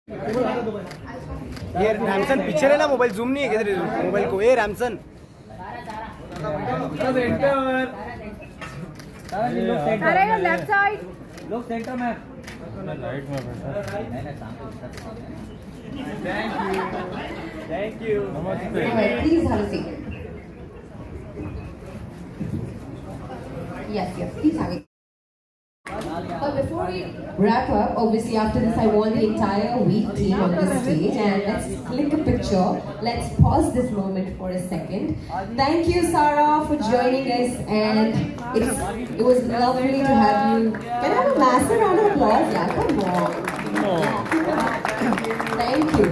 ये रैमसन पीछे रहना, मोबाइल जूम नहीं है किधर मोबाइल को। ये रैमसन अरे लेफ्ट साइड लोग सेंटर में राइट में थैंक यू नमस्ते। Please have a seat. Yes, please have it. But before we wrap up, obviously after this I want the entire Wheat team on the stage, and let's click a picture. Let's pause this moment for a second. Thank you, Sarah, for joining us, and it was lovely to have you. Can I have a massive round of applause? Yeah, come on. Thank you.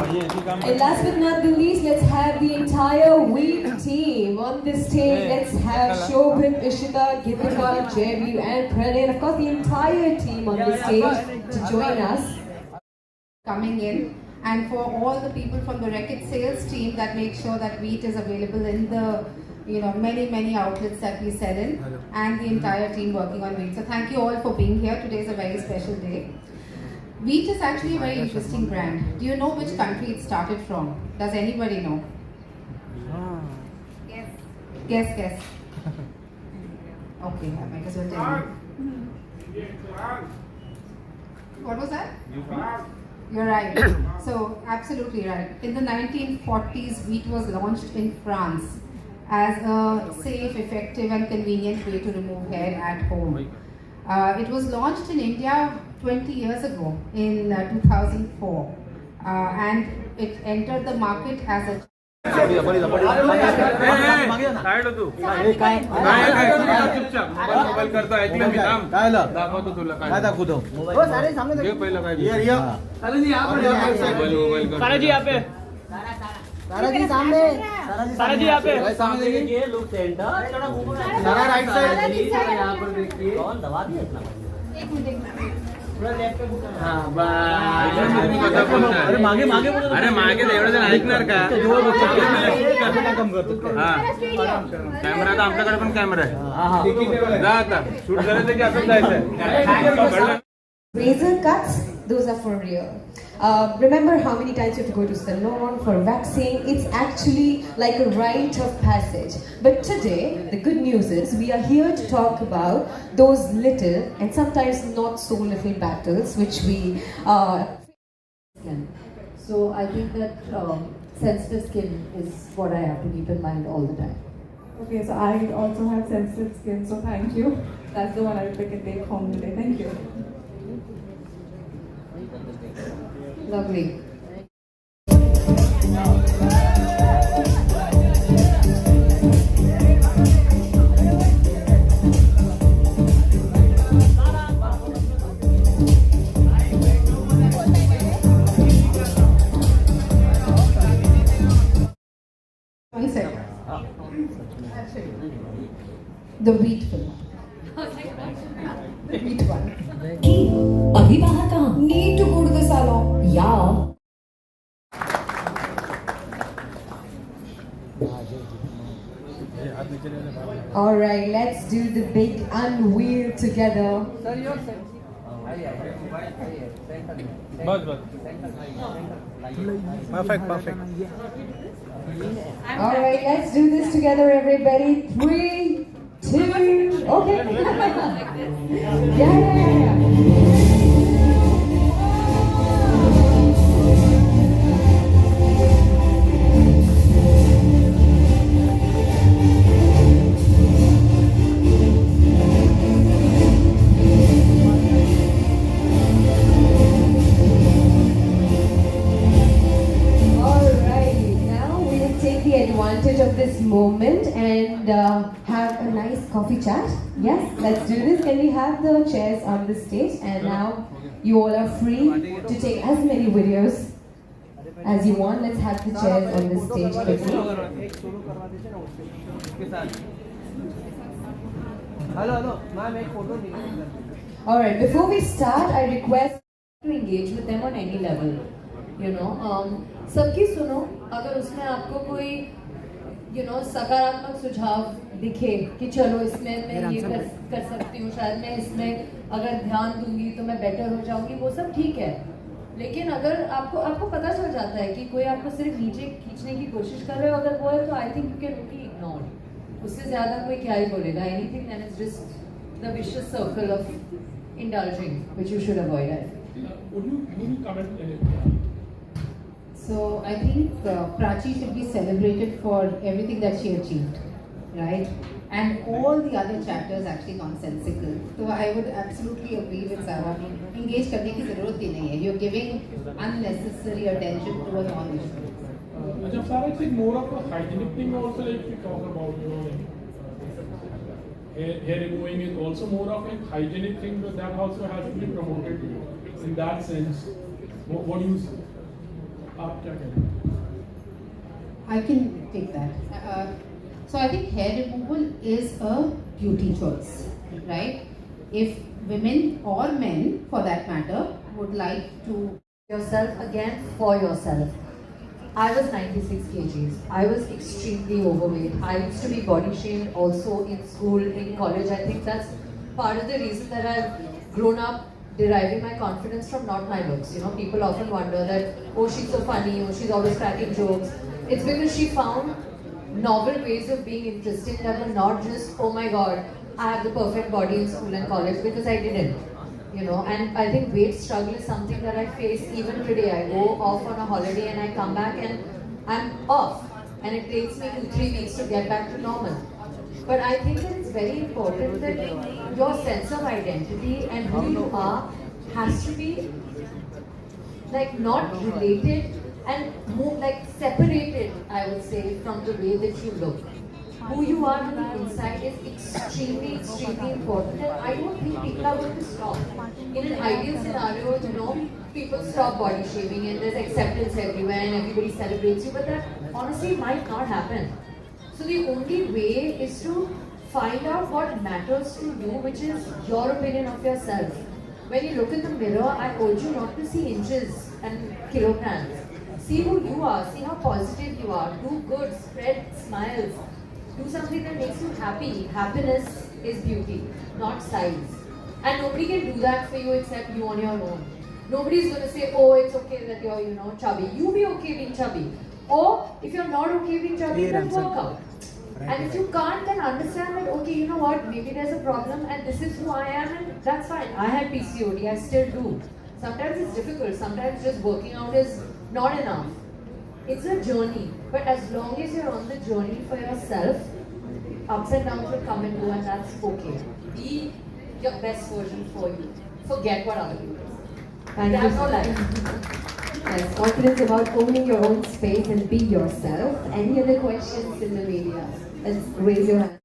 And last but not the least, let's have the entire Wheat team on this stage. Let's have Shobhit, Ishita, Geetika, Jayveer, and Pranay, and of course the entire team on the stage to join us. Coming in, and for all the people from the Reckitt sales team that make sure that wheat is available in the many outlets that we sell in, and the entire team working on wheat. So thank you all for being here. Today is a very special day. Wheat is actually a very interesting brand. Do you know which country it started from? Does anybody know? Guess. Okay, I might as well tell you. What was that? You're right. So, absolutely right. In the 1940s, wheat was launched in France as a safe, effective and convenient way to remove hair at home. It was launched in India 20 years ago in 2004, and it entered the market as a side हो तू काय mobile करतो ऐकलं मी थांब काय दाखवतो तुला काय दाखवतो हो सारे सामने घे पहिला काय ये सारा जी यहां पर सारा जी यहां पे सारा जी सामने सारा जी यहां पे सामने देखिए लोग सेंटर सारा राइट साइड यहां पर देखिए कौन दबा दिया इतना एक मिनट हां अरे मागे अरे मागे एवढं जण ऐकणार का कम करतो हां कॅमेरा तर आमच्याकडे पण कॅमेरा आहे जा आता शूट करायचं की असं जायचं Razor cuts, those are for real. Remember how many times you have to go to salon for waxing? It's actually like a rite of passage. But today, the good news is we are here to talk about those little and sometimes not so little battles which we So I think that sensitive skin is what I have to keep in mind all the time. Okay, so I also have sensitive skin, so thank you. That's the one I will pick and take home today. Thank you. lovely. One second. The wheat film. The wheat one. अभी बाहर कहाँ? Need to go to the salon. Yeah. All right, let's do the big unveil together. बस perfect All right, let's do this together, everybody. 3, 2, okay. Yeah. Advantage of this moment and have a nice coffee chat. Yes, let's do this. Can we have the chairs on the stage? And now you all are free to take as many videos as you want. Let's have the chairs on the stage quickly. Hello ma'am एक photo All right, before we start, I request to engage with them on any level. You know, सबकी सुनो. अगर उसमें आपको कोई सकारात्मक सुझाव दिखे कि चलो इसमें मैं ये कर सकती हूँ, शायद मैं इसमें अगर ध्यान दूंगी तो मैं बेटर हो जाऊंगी, वो सब ठीक है. लेकिन अगर आपको पता चल जाता है कि कोई आपको सिर्फ नीचे खींचने की कोशिश कर रहे हो अगर वो है तो I think you can only ignore. उससे ज्यादा कोई क्या ही बोलेगा. Anything that is just the vicious circle of indulging which you should avoid. Would you comment anything? So I think Prachi should be celebrated for everything that she achieved, right? And all the other chapters actually nonsensical. So I would absolutely agree with Sarah. Engage करने की ज़रूरत ही नहीं है. You're giving unnecessary attention to a non-issue. Ajab Sarah, it's like more of a hygienic thing also, like we talk about, hair removing is also more of a hygienic thing, but that also has to be promoted in that sense. What do you say? आप क्या कहें? I can take that. So I think hair removal is a beauty choice, right? If women or men, for that matter, would like to Yourself again for yourself. I was 96 kgs. I was extremely overweight. I used to be body shamed also in school, in college. I think that's part of the reason that I've grown up deriving my confidence from not my looks. You know, people often wonder that, oh, she's so funny, oh, she's always cracking jokes. It's because she found novel ways of being interesting that were not just, oh my god, I have the perfect body in school and college, because I didn't. You know, and I think weight struggle is something that I face even today. I go off on a holiday and I come back and I'm off, and it takes me 2-3 weeks to get back to normal. But I think that it's very important that your sense of identity and who you are has to be like not related and more like separated, I would say, from the way that you look. Who you are on the inside is extremely important, and I don't think people are going to stop. In an ideal scenario, you know, people stop body shaming and there's acceptance everywhere and everybody celebrates you, but that honestly might not happen. So the only way is to find out what matters to you, which is your opinion of yourself. When you look in the mirror, I urge you not to see inches and kilograms. See who you are, see how positive you are, do good, spread smiles. Do something that makes you happy. Happiness is beauty, not size. And nobody can do that for you except you on your own. Nobody's going to say, oh, it's okay that you're, you know, chubby. You be okay being chubby. Or if you're not okay being chubby, then work out. And if you can't, then understand that, okay, you know what, maybe there's a problem and this is who I am and that's fine. I had PCOD, I still do. Sometimes it's difficult, sometimes just working out is not enough. It's a journey, but as long as you're on the journey for yourself, ups and downs will come and go, and that's okay. Be your best version for you. Forget what other people say. Thank you. Have no life. Yes, confidence about owning your own space and be yourself. Any other questions in the media? Let's raise your hand.